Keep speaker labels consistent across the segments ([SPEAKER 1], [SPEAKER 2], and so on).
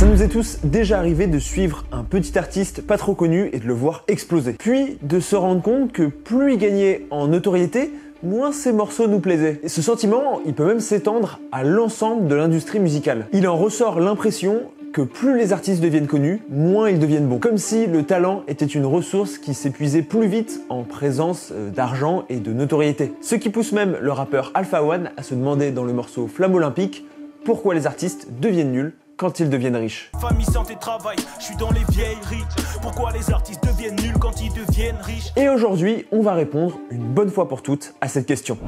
[SPEAKER 1] Ça nous est tous déjà arrivé de suivre un petit artiste pas trop connu et de le voir exploser. Puis de se rendre compte que plus il gagnait en notoriété, moins ses morceaux nous plaisaient. Et ce sentiment, il peut même s'étendre à l'ensemble de l'industrie musicale. Il en ressort l'impression que plus les artistes deviennent connus, moins ils deviennent bons. Comme si le talent était une ressource qui s'épuisait plus vite en présence d'argent et de notoriété. Ce qui pousse même le rappeur Alpha One à se demander dans le morceau Flamme Olympique pourquoi les artistes deviennent nuls quand ils deviennent riches.
[SPEAKER 2] Famille, santé, travail, je suis dans les vieilleries. Pourquoi les artistes deviennent nuls quand ils deviennent riches?
[SPEAKER 1] Et aujourd'hui, on va répondre une bonne fois pour toutes à cette question.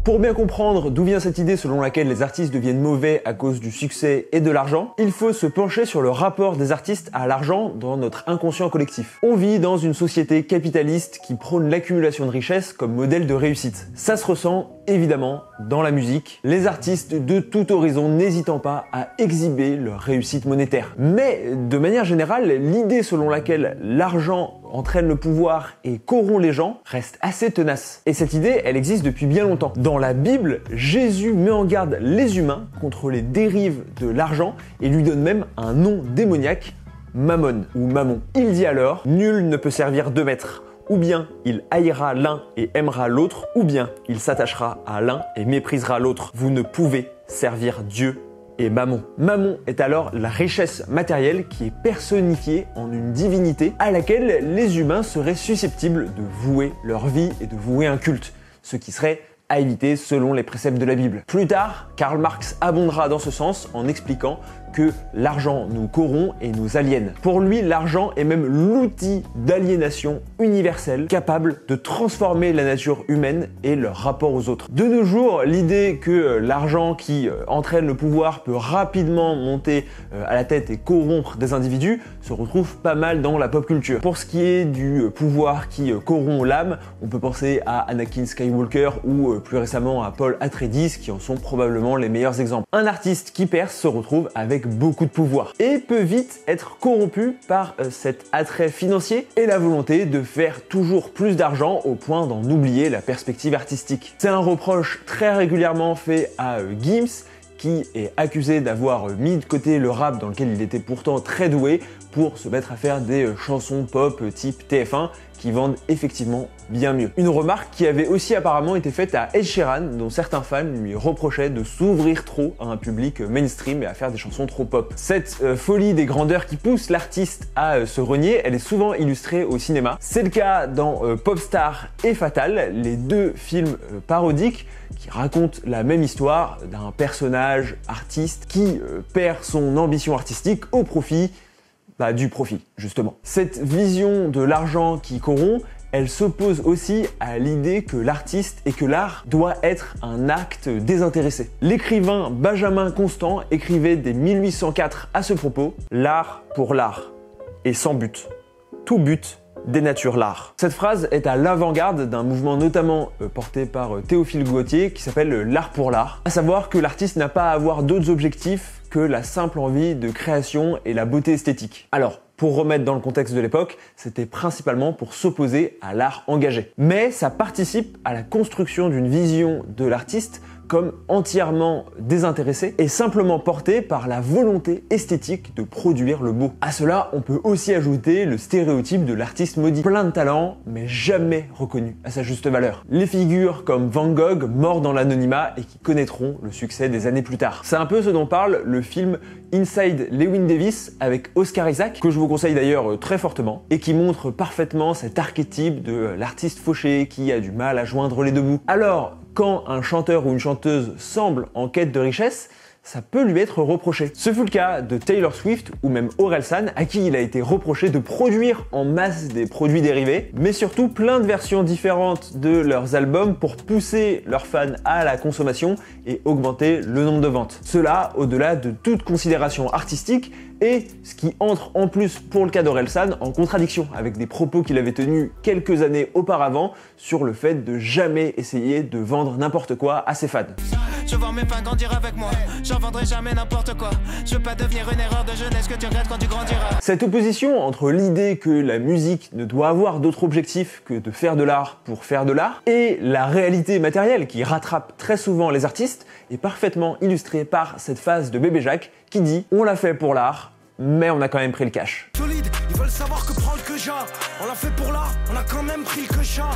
[SPEAKER 1] Pour bien comprendre d'où vient cette idée selon laquelle les artistes deviennent mauvais à cause du succès et de l'argent, il faut se pencher sur le rapport des artistes à l'argent dans notre inconscient collectif. On vit dans une société capitaliste qui prône l'accumulation de richesses comme modèle de réussite. Ça se ressent évidemment dans la musique, les artistes de tout horizon n'hésitant pas à exhiber leur réussite monétaire. Mais de manière générale, l'idée selon laquelle l'argent entraîne le pouvoir et corrompt les gens reste assez tenace. Et cette idée, elle existe depuis bien longtemps. Dans la Bible, Jésus met en garde les humains contre les dérives de l'argent et lui donne même un nom démoniaque, Mammon ou Mammon. Il dit alors « Nul ne peut servir deux maîtres ». Ou bien il haïra l'un et aimera l'autre, ou bien il s'attachera à l'un et méprisera l'autre. Vous ne pouvez servir Dieu et Mammon. Mammon est alors la richesse matérielle qui est personnifiée en une divinité à laquelle les humains seraient susceptibles de vouer leur vie et de vouer un culte, ce qui serait à éviter selon les préceptes de la Bible. Plus tard, Karl Marx abondera dans ce sens en expliquant que l'argent nous corrompt et nous aliène. Pour lui, l'argent est même l'outil d'aliénation universelle capable de transformer la nature humaine et leur rapport aux autres. De nos jours, l'idée que l'argent qui entraîne le pouvoir peut rapidement monter à la tête et corrompre des individus se retrouve pas mal dans la pop culture. Pour ce qui est du pouvoir qui corrompt l'âme, on peut penser à Anakin Skywalker ou plus récemment à Paul Atreides qui en sont probablement les meilleurs exemples. Un artiste qui perce se retrouve avec beaucoup de pouvoir et peut vite être corrompu par cet attrait financier et la volonté de faire toujours plus d'argent au point d'en oublier la perspective artistique. C'est un reproche très régulièrement fait à Gims qui est accusé d'avoir mis de côté le rap dans lequel il était pourtant très doué pour se mettre à faire des chansons pop type TF1 qui vendent effectivement bien mieux. Une remarque qui avait aussi apparemment été faite à Ed Sheeran, dont certains fans lui reprochaient de s'ouvrir trop à un public mainstream et à faire des chansons trop pop. Cette folie des grandeurs qui pousse l'artiste à se renier, elle est souvent illustrée au cinéma. C'est le cas dans Popstar et Fatal, les deux films parodiques qui racontent la même histoire d'un personnage artiste qui perd son ambition artistique au profit du profit, justement. Cette vision de l'argent qui corrompt, elle s'oppose aussi à l'idée que l'artiste et que l'art doit être un acte désintéressé. L'écrivain Benjamin Constant écrivait dès 1804 à ce propos « L'art pour l'art, et sans but. Tout but dénature l'art ». Cette phrase est à l'avant-garde d'un mouvement notamment porté par Théophile Gautier qui s'appelle l'art pour l'art, à savoir que l'artiste n'a pas à avoir d'autres objectifs que la simple envie de création et la beauté esthétique. Alors, pour remettre dans le contexte de l'époque, c'était principalement pour s'opposer à l'art engagé. Mais ça participe à la construction d'une vision de l'artiste comme entièrement désintéressé et simplement porté par la volonté esthétique de produire le beau. À cela, on peut aussi ajouter le stéréotype de l'artiste maudit. Plein de talent, mais jamais reconnu à sa juste valeur. Les figures comme Van Gogh, morts dans l'anonymat et qui connaîtront le succès des années plus tard. C'est un peu ce dont parle le film Inside Llewyn Davis avec Oscar Isaac, que je vous conseille d'ailleurs très fortement, et qui montre parfaitement cet archétype de l'artiste fauché qui a du mal à joindre les deux bouts. Alors, quand un chanteur ou une chanteuse semble en quête de richesse, ça peut lui être reproché. Ce fut le cas de Taylor Swift ou même Orelsan, à qui il a été reproché de produire en masse des produits dérivés, mais surtout plein de versions différentes de leurs albums pour pousser leurs fans à la consommation et augmenter le nombre de ventes. Cela au-delà de toute considération artistique et ce qui entre en plus pour le cas d'Orelsan en contradiction avec des propos qu'il avait tenus quelques années auparavant sur le fait de jamais essayer de vendre n'importe quoi à ses fans.
[SPEAKER 2] Je vois mes fans grandir avec moi, j'en vendrai jamais n'importe quoi. Je veux pas devenir une erreur de jeunesse que tu regrettes quand tu grandiras.
[SPEAKER 1] Cette opposition entre l'idée que la musique ne doit avoir d'autre objectif que de faire de l'art pour faire de l'art et la réalité matérielle qui rattrape très souvent les artistes est parfaitement illustré par cette phrase de Bébé Jacques qui dit « On l'a fait pour l'art, mais on a quand même pris le cash ».
[SPEAKER 3] Solide, ils veulent savoir que prendre que j'ai. On l'a fait pour l'art, on a quand même pris le quechat.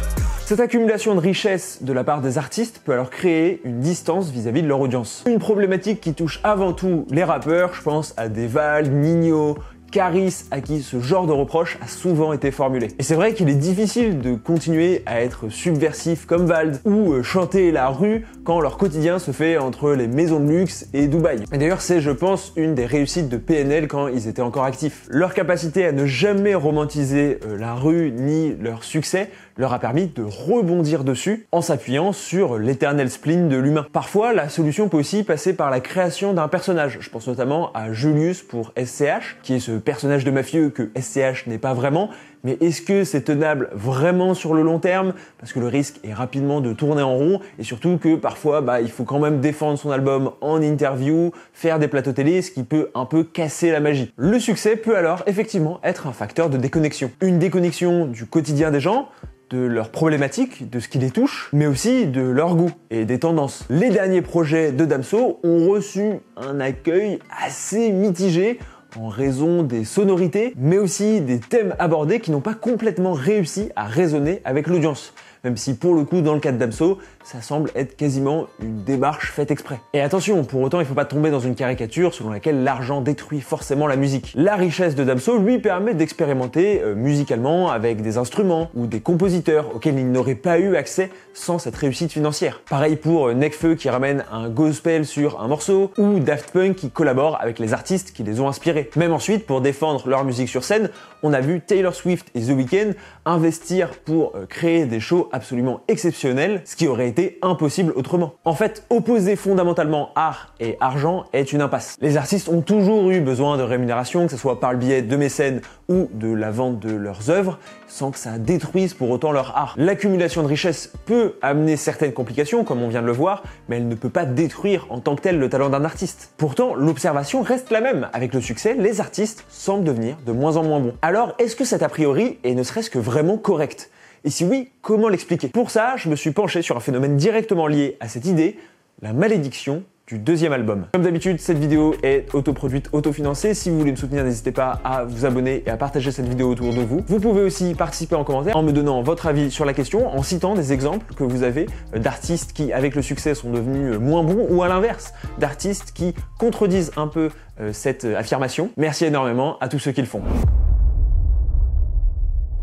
[SPEAKER 1] Cette accumulation de richesses de la part des artistes peut alors créer une distance vis-à-vis de leur audience. Une problématique qui touche avant tout les rappeurs, je pense à Deval, Nino, Caris, à qui ce genre de reproche a souvent été formulé. Et c'est vrai qu'il est difficile de continuer à être subversif comme Vald ou chanter la rue quand leur quotidien se fait entre les maisons de luxe et Dubaï. Et d'ailleurs c'est, je pense, une des réussites de PNL quand ils étaient encore actifs. Leur capacité à ne jamais romantiser la rue ni leur succès leur a permis de rebondir dessus en s'appuyant sur l'éternel spleen de l'humain. Parfois, la solution peut aussi passer par la création d'un personnage. Je pense notamment à Julius pour SCH, qui est ce personnage de mafieux que SCH n'est pas vraiment, mais est-ce que c'est tenable vraiment sur le long terme? Parce que le risque est rapidement de tourner en rond, et surtout que parfois, il faut quand même défendre son album en interview, faire des plateaux télé, ce qui peut un peu casser la magie. Le succès peut alors effectivement être un facteur de déconnexion. Une déconnexion du quotidien des gens, de leurs problématiques, de ce qui les touche, mais aussi de leur goût et des tendances. Les derniers projets de Damso ont reçu un accueil assez mitigé en raison des sonorités, mais aussi des thèmes abordés qui n'ont pas complètement réussi à résonner avec l'audience. Même si pour le coup, dans le cas de Damso, ça semble être quasiment une démarche faite exprès. Et attention, pour autant, il ne faut pas tomber dans une caricature selon laquelle l'argent détruit forcément la musique. La richesse de Damso lui permet d'expérimenter musicalement avec des instruments ou des compositeurs auxquels il n'aurait pas eu accès sans cette réussite financière. Pareil pour Nekfeu qui ramène un gospel sur un morceau, ou Daft Punk qui collabore avec les artistes qui les ont inspirés. Même ensuite, pour défendre leur musique sur scène, on a vu Taylor Swift et The Weeknd investir pour créer des shows absolument exceptionnels, ce qui aurait été impossible autrement. En fait, opposer fondamentalement art et argent est une impasse. Les artistes ont toujours eu besoin de rémunération, que ce soit par le biais de mécènes ou de la vente de leurs œuvres, sans que ça détruise pour autant leur art. L'accumulation de richesses peut amener certaines complications, comme on vient de le voir, mais elle ne peut pas détruire en tant que tel le talent d'un artiste. Pourtant, l'observation reste la même. Avec le succès, les artistes semblent devenir de moins en moins bons. Alors, est-ce que cet a priori est ne serait-ce que vraiment correct? Et si oui, comment l'expliquer? Pour ça, je me suis penché sur un phénomène directement lié à cette idée, la malédiction du deuxième album. Comme d'habitude, cette vidéo est autoproduite, autofinancée. Si vous voulez me soutenir, n'hésitez pas à vous abonner et à partager cette vidéo autour de vous. Vous pouvez aussi participer en commentaire en me donnant votre avis sur la question, en citant des exemples que vous avez d'artistes qui, avec le succès, sont devenus moins bons, ou à l'inverse, d'artistes qui contredisent un peu cette affirmation. Merci énormément à tous ceux qui le font.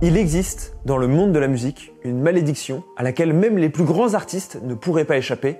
[SPEAKER 1] Il existe dans le monde de la musique une malédiction à laquelle même les plus grands artistes ne pourraient pas échapper,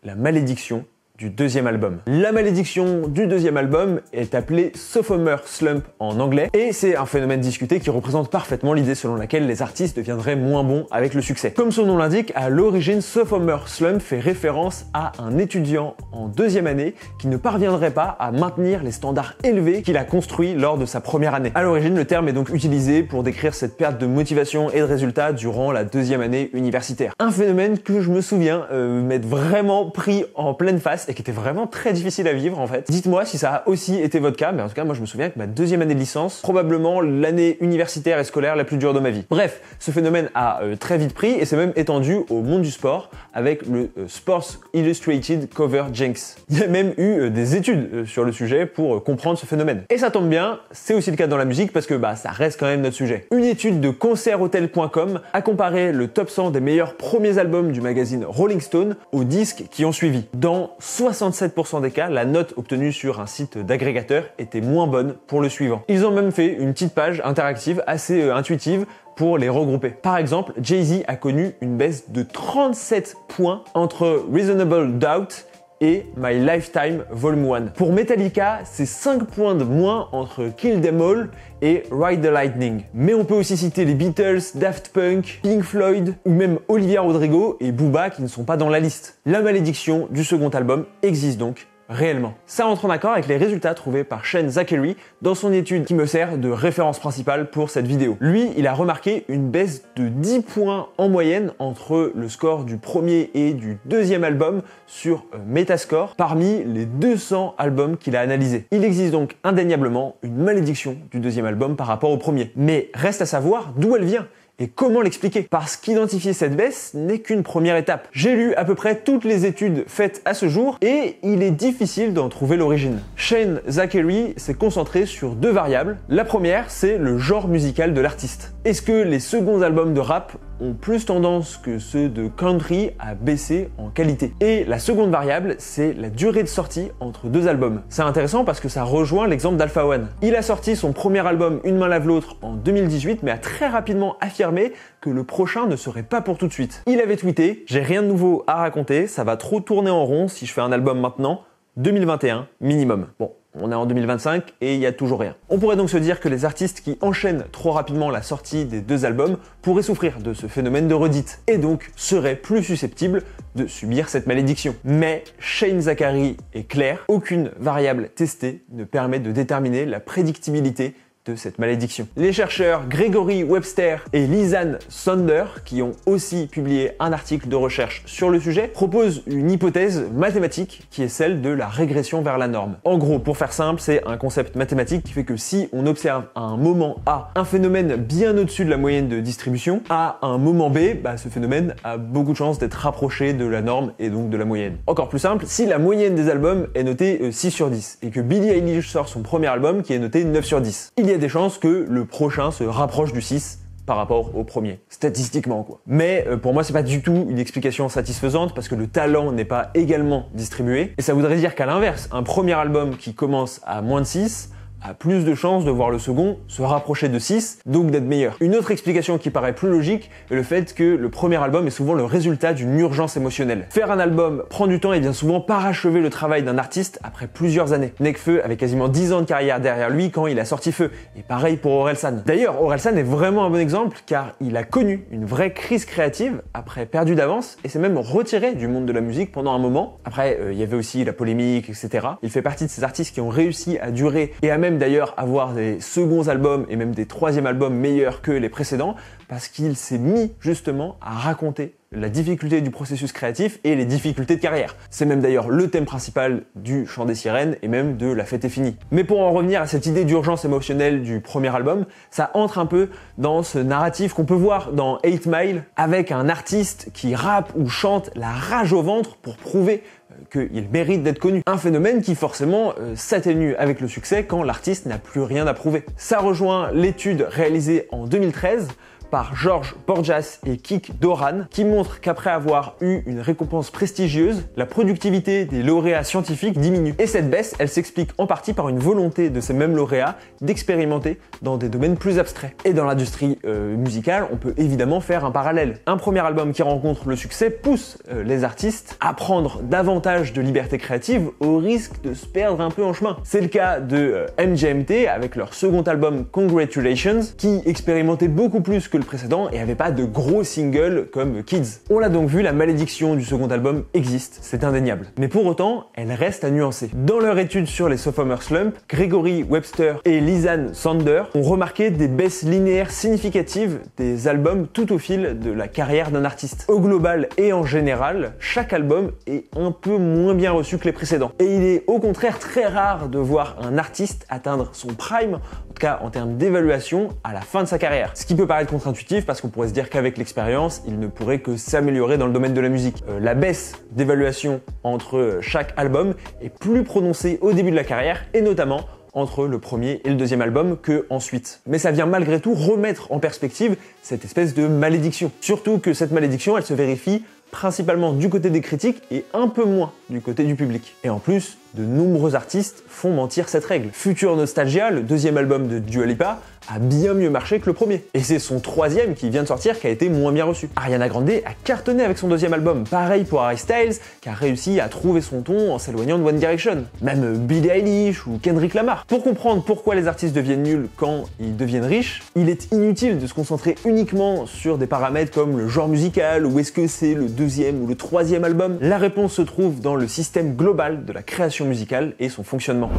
[SPEAKER 1] la malédiction du deuxième album. La malédiction du deuxième album est appelée Sophomore Slump en anglais, et c'est un phénomène discuté qui représente parfaitement l'idée selon laquelle les artistes deviendraient moins bons avec le succès. Comme son nom l'indique, à l'origine, Sophomore Slump fait référence à un étudiant en deuxième année qui ne parviendrait pas à maintenir les standards élevés qu'il a construits lors de sa première année. À l'origine, le terme est donc utilisé pour décrire cette perte de motivation et de résultats durant la deuxième année universitaire. Un phénomène que je me souviens m'être vraiment pris en pleine face et qui était vraiment très difficile à vivre en fait. Dites-moi si ça a aussi été votre cas, mais en tout cas moi je me souviens que ma deuxième année de licence, probablement l'année universitaire et scolaire la plus dure de ma vie. Bref, ce phénomène a très vite pris et s'est même étendu au monde du sport avec le Sports Illustrated Cover Jinx. Il y a même eu des études sur le sujet pour comprendre ce phénomène. Et ça tombe bien, c'est aussi le cas dans la musique parce que ça reste quand même notre sujet. Une étude de concerthotel.com a comparé le top 100 des meilleurs premiers albums du magazine Rolling Stone aux disques qui ont suivi. Dans 67% des cas, la note obtenue sur un site d'agrégateur était moins bonne pour le suivant. Ils ont même fait une petite page interactive assez intuitive pour les regrouper. Par exemple, Jay-Z a connu une baisse de 37 points entre Reasonable Doubt et My Lifetime Volume 1. Pour Metallica, c'est 5 points de moins entre Kill Them All et Ride the Lightning. Mais on peut aussi citer les Beatles, Daft Punk, Pink Floyd ou même Olivia Rodrigo et Booba qui ne sont pas dans la liste. La malédiction du second album existe donc réellement. Ça entre en accord avec les résultats trouvés par Shane Zachary dans son étude qui me sert de référence principale pour cette vidéo. Lui, il a remarqué une baisse de 10 points en moyenne entre le score du premier et du deuxième album sur Metascore parmi les 200 albums qu'il a analysés. Il existe donc indéniablement une malédiction du deuxième album par rapport au premier. Mais reste à savoir d'où elle vient. Et comment l'expliquer? Parce qu'identifier cette baisse n'est qu'une première étape. J'ai lu à peu près toutes les études faites à ce jour et il est difficile d'en trouver l'origine. Shane Zachary s'est concentré sur 2 variables. La première, c'est le genre musical de l'artiste. Est-ce que les seconds albums de rap ont plus tendance que ceux de country à baisser en qualité? Et la seconde variable, c'est la durée de sortie entre 2 albums. C'est intéressant parce que ça rejoint l'exemple d'Alpha One. Il a sorti son premier album Une main lave l'autre en 2018, mais a très rapidement affirmé que le prochain ne serait pas pour tout de suite. Il avait tweeté: j'ai rien de nouveau à raconter, ça va trop tourner en rond si je fais un album maintenant, 2021 minimum. Bon, on est en 2025 et il n'y a toujours rien. On pourrait donc se dire que les artistes qui enchaînent trop rapidement la sortie des 2 albums pourraient souffrir de ce phénomène de redite et donc seraient plus susceptibles de subir cette malédiction. Mais Shane Zachary est clair, aucune variable testée ne permet de déterminer la prédictibilité de cette malédiction. Les chercheurs Gregory Webster et Lisanne Sander, qui ont aussi publié un article de recherche sur le sujet, proposent une hypothèse mathématique qui est celle de la régression vers la norme. En gros, pour faire simple, c'est un concept mathématique qui fait que si on observe à un moment A un phénomène bien au-dessus de la moyenne de distribution, à un moment B, ce phénomène a beaucoup de chances d'être rapproché de la norme et donc de la moyenne. Encore plus simple, si la moyenne des albums est notée 6 sur 10 et que Billie Eilish sort son premier album qui est noté 9 sur 10, il y a des chances que le prochain se rapproche du 6 par rapport au premier, statistiquement quoi. Mais pour moi c'est pas du tout une explication satisfaisante parce que le talent n'est pas également distribué et ça voudrait dire qu'à l'inverse, un premier album qui commence à moins de 6 a plus de chances de voir le second se rapprocher de 6, donc d'être meilleur. Une autre explication qui paraît plus logique est le fait que le premier album est souvent le résultat d'une urgence émotionnelle. Faire un album prend du temps et vient souvent parachever le travail d'un artiste après plusieurs années. Nekfeu avait quasiment 10 ans de carrière derrière lui quand il a sorti Feu, et pareil pour Orelsan. D'ailleurs, Orelsan est vraiment un bon exemple car il a connu une vraie crise créative après perdu d'avance et s'est même retiré du monde de la musique pendant un moment. Après, il y avait aussi la polémique, etc. Il fait partie de ces artistes qui ont réussi à durer et à même d'ailleurs avoir des seconds albums et même des troisièmes albums meilleurs que les précédents parce qu'il s'est mis justement à raconter la difficulté du processus créatif et les difficultés de carrière. C'est même d'ailleurs le thème principal du Chant des Sirènes et même de La Fête est finie. Mais pour en revenir à cette idée d'urgence émotionnelle du premier album, ça entre un peu dans ce narratif qu'on peut voir dans 8 Mile avec un artiste qui rappe ou chante la rage au ventre pour prouver qu'il mérite d'être connu. Un phénomène qui forcément s'atténue avec le succès quand l'artiste n'a plus rien à prouver. Ça rejoint l'étude réalisée en 2013 par George Porjas et Kik Doran, qui montre qu'après avoir eu une récompense prestigieuse, la productivité des lauréats scientifiques diminue. Et cette baisse, elle s'explique en partie par une volonté de ces mêmes lauréats d'expérimenter dans des domaines plus abstraits. Et dans l'industrie musicale, on peut évidemment faire un parallèle. Un premier album qui rencontre le succès pousse les artistes à prendre davantage de liberté créative au risque de se perdre un peu en chemin. C'est le cas de MGMT avec leur second album Congratulations, qui expérimentait beaucoup plus que le précédent et avait pas de gros singles comme Kids. On l'a donc vu, la malédiction du second album existe, c'est indéniable. Mais pour autant, elle reste à nuancer. Dans leur étude sur les sophomore slump, Gregory Webster et Lisanne Sander ont remarqué des baisses linéaires significatives des albums tout au fil de la carrière d'un artiste. Au global et en général, chaque album est un peu moins bien reçu que les précédents. Et il est au contraire très rare de voir un artiste atteindre son prime, en tout cas en termes d'évaluation, à la fin de sa carrière. Ce qui peut paraître contre-intuitif parce qu'on pourrait se dire qu'avec l'expérience, il ne pourrait que s'améliorer dans le domaine de la musique. La baisse d'évaluation entre chaque album est plus prononcée au début de la carrière et notamment entre le premier et le deuxième album que ensuite. Mais ça vient malgré tout remettre en perspective cette espèce de malédiction. Surtout que cette malédiction, elle se vérifie principalement du côté des critiques et un peu moins du côté du public. Et en plus, de nombreux artistes font mentir cette règle. Future Nostalgia, le deuxième album de Dua Lipa, a bien mieux marché que le premier. Et c'est son troisième qui vient de sortir qui a été moins bien reçu. Ariana Grande a cartonné avec son deuxième album. Pareil pour Harry Styles, qui a réussi à trouver son ton en s'éloignant de One Direction. Même Billie Eilish ou Kendrick Lamar. Pour comprendre pourquoi les artistes deviennent nuls quand ils deviennent riches, il est inutile de se concentrer uniquement sur des paramètres comme le genre musical ou est-ce que c'est le deuxième ou le troisième album. La réponse se trouve dans le système global de la création musicale et son fonctionnement.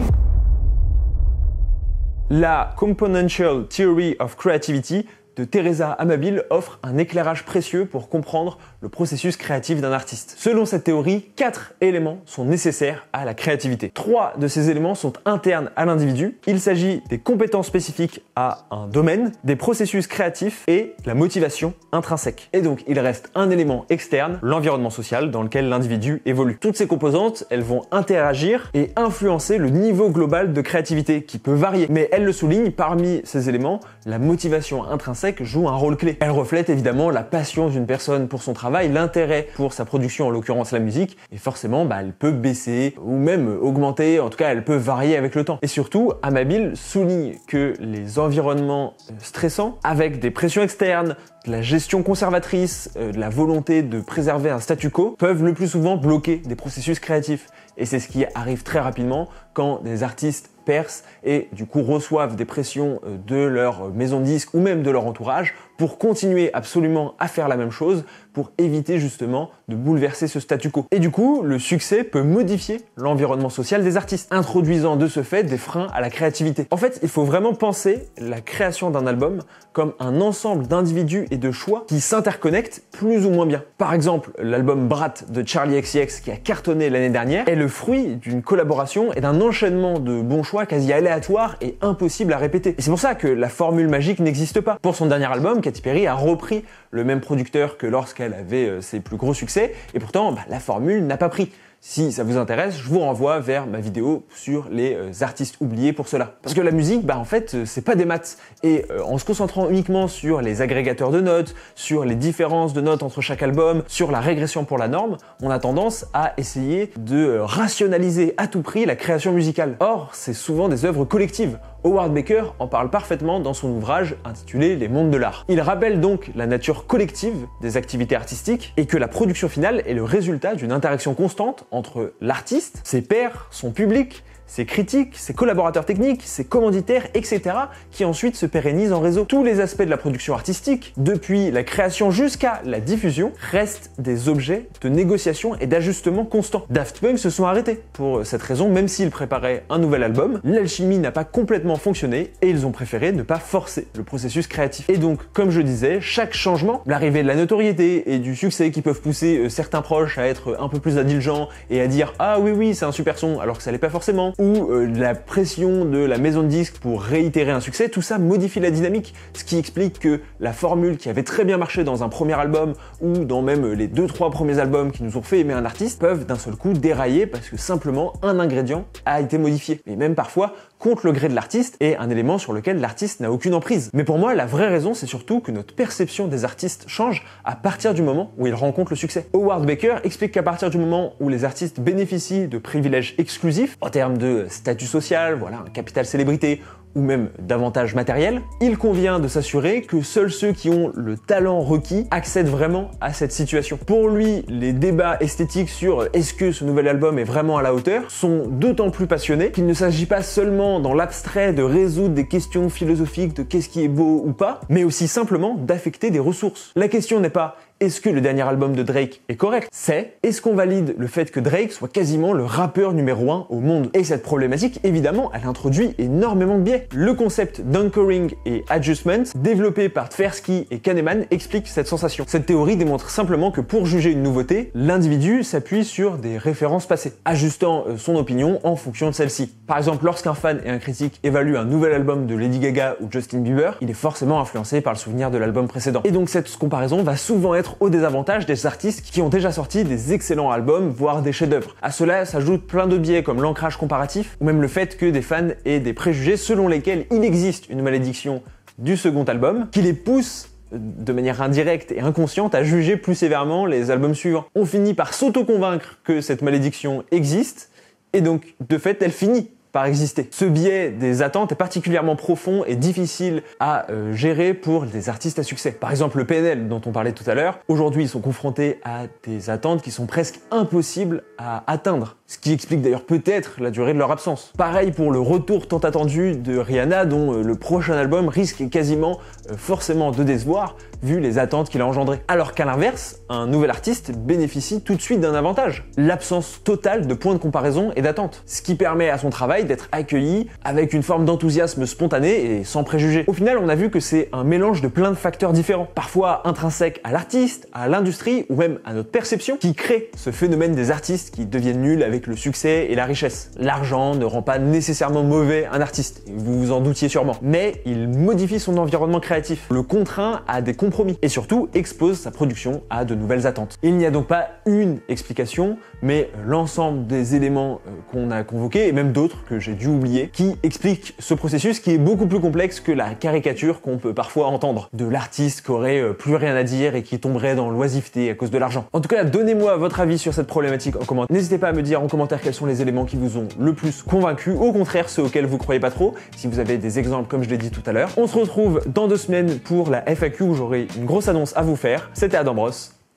[SPEAKER 1] La Componential Theory of Creativity de Teresa Amabile offre un éclairage précieux pour comprendre le processus créatif d'un artiste. Selon cette théorie, 4 éléments sont nécessaires à la créativité. 3 de ces éléments sont internes à l'individu. Il s'agit des compétences spécifiques à un domaine, des processus créatifs et la motivation intrinsèque. Et donc, il reste un élément externe, l'environnement social dans lequel l'individu évolue. Toutes ces composantes, elles vont interagir et influencer le niveau global de créativité qui peut varier. Mais elle le souligne, parmi ces éléments, la motivation intrinsèque joue un rôle clé. Elle reflète évidemment la passion d'une personne pour son travail, l'intérêt pour sa production, en l'occurrence la musique, et forcément, elle peut baisser ou même augmenter, en tout cas, elle peut varier avec le temps. Et surtout, Amabile souligne que les environnements stressants, avec des pressions externes, de la gestion conservatrice, de la volonté de préserver un statu quo, peuvent le plus souvent bloquer des processus créatifs. Et c'est ce qui arrive très rapidement quand des artistes percent et du coup reçoivent des pressions de leur maison de disques ou même de leur entourage pour continuer absolument à faire la même chose, pour éviter justement de bouleverser ce statu quo. Et du coup, le succès peut modifier l'environnement social des artistes, introduisant de ce fait des freins à la créativité. En fait, il faut vraiment penser la création d'un album comme un ensemble d'individus et de choix qui s'interconnectent plus ou moins bien. Par exemple, l'album Brat de Charli XCX qui a cartonné l'année dernière est le fruit d'une collaboration et d'un enchaînement de bons choix quasi aléatoires et impossibles à répéter. Et c'est pour ça que la formule magique n'existe pas. Pour son dernier album, Katy Perry a repris le même producteur que lorsqu'elle avait ses plus gros succès, et pourtant la formule n'a pas pris. Si ça vous intéresse, je vous renvoie vers ma vidéo sur les artistes oubliés pour cela. Parce que la musique, en fait, c'est pas des maths. Et en se concentrant uniquement sur les agrégateurs de notes, sur les différences de notes entre chaque album, sur la régression pour la norme, on a tendance à essayer de rationaliser à tout prix la création musicale. Or, c'est souvent des œuvres collectives. Howard Baker en parle parfaitement dans son ouvrage intitulé Les mondes de l'art. Il rappelle donc la nature collective des activités artistiques et que la production finale est le résultat d'une interaction constante entre l'artiste, ses pairs, son public, ses critiques, ses collaborateurs techniques, ses commanditaires, etc., qui ensuite se pérennisent en réseau. Tous les aspects de la production artistique, depuis la création jusqu'à la diffusion, restent des objets de négociation et d'ajustement constant. Daft Punk se sont arrêtés pour cette raison, même s'ils préparaient un nouvel album. L'alchimie n'a pas complètement fonctionné et ils ont préféré ne pas forcer le processus créatif. Et donc, comme je disais, chaque changement, l'arrivée de la notoriété et du succès qui peuvent pousser certains proches à être un peu plus indulgents et à dire « Ah oui, c'est un super son » alors que ça l'est pas forcément, ou la pression de la maison de disques pour réitérer un succès, tout ça modifie la dynamique, ce qui explique que la formule qui avait très bien marché dans un premier album ou dans même les 2-3 premiers albums qui nous ont fait aimer un artiste peuvent d'un seul coup dérailler parce que simplement un ingrédient a été modifié. Et même parfois contre le gré de l'artiste et un élément sur lequel l'artiste n'a aucune emprise. Mais pour moi, la vraie raison, c'est surtout que notre perception des artistes change à partir du moment où ils rencontrent le succès. Howard Baker explique qu'à partir du moment où les artistes bénéficient de privilèges exclusifs en termes de statut social, un capital célébrité, ou même davantage matériel, il convient de s'assurer que seuls ceux qui ont le talent requis accèdent vraiment à cette situation. Pour lui, les débats esthétiques sur est-ce que ce nouvel album est vraiment à la hauteur sont d'autant plus passionnés qu'il ne s'agit pas seulement dans l'abstrait de résoudre des questions philosophiques de qu'est-ce qui est beau ou pas, mais aussi simplement d'affecter des ressources. La question n'est pas est-ce que le dernier album de Drake est correct? C'est est-ce qu'on valide le fait que Drake soit quasiment le rappeur numéro 1 au monde? Et cette problématique, évidemment, elle introduit énormément de biais. Le concept d'anchoring et adjustment, développé par Tversky et Kahneman, explique cette sensation. Cette théorie démontre simplement que pour juger une nouveauté, l'individu s'appuie sur des références passées, ajustant son opinion en fonction de celle-ci. Par exemple, lorsqu'un fan et un critique évaluent un nouvel album de Lady Gaga ou Justin Bieber, il est forcément influencé par le souvenir de l'album précédent. Et donc cette comparaison va souvent être au désavantage des artistes qui ont déjà sorti des excellents albums, voire des chefs-d'œuvre. À cela s'ajoutent plein de biais comme l'ancrage comparatif, ou même le fait que des fans aient des préjugés selon lesquels il existe une malédiction du second album, qui les pousse de manière indirecte et inconsciente à juger plus sévèrement les albums suivants. On finit par s'auto-convaincre que cette malédiction existe, et donc de fait elle finit par exister. Ce biais des attentes est particulièrement profond et difficile à gérer pour des artistes à succès. Par exemple, le PNL dont on parlait tout à l'heure, aujourd'hui ils sont confrontés à des attentes qui sont presque impossibles à atteindre. Ce qui explique d'ailleurs peut-être la durée de leur absence. Pareil pour le retour tant attendu de Rihanna, dont le prochain album risque quasiment forcément de décevoir, vu les attentes qu'il a engendrées. Alors qu'à l'inverse, un nouvel artiste bénéficie tout de suite d'un avantage, l'absence totale de points de comparaison et d'attente, ce qui permet à son travail d'être accueilli avec une forme d'enthousiasme spontané et sans préjugés. Au final, on a vu que c'est un mélange de plein de facteurs différents, parfois intrinsèques à l'artiste, à l'industrie ou même à notre perception, qui crée ce phénomène des artistes qui deviennent nuls avec le succès et la richesse. L'argent ne rend pas nécessairement mauvais un artiste, vous vous en doutiez sûrement, mais il modifie son environnement créatif, le contraint à des compromis et surtout expose sa production à de nouvelles attentes. Il n'y a donc pas une explication, mais l'ensemble des éléments qu'on a convoqués et même d'autres que j'ai dû oublier qui expliquent ce processus qui est beaucoup plus complexe que la caricature qu'on peut parfois entendre de l'artiste qui aurait plus rien à dire et qui tomberait dans l'oisiveté à cause de l'argent. En tout cas, donnez-moi votre avis sur cette problématique en commentaire. N'hésitez pas à me dire en commentaire quels sont les éléments qui vous ont le plus convaincu, au contraire ceux auxquels vous croyez pas trop, si vous avez des exemples comme je l'ai dit tout à l'heure. On se retrouve dans 2 semaines pour la FAQ où j'aurai une grosse annonce à vous faire. C'était Adam Bros.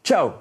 [SPEAKER 1] Ciao!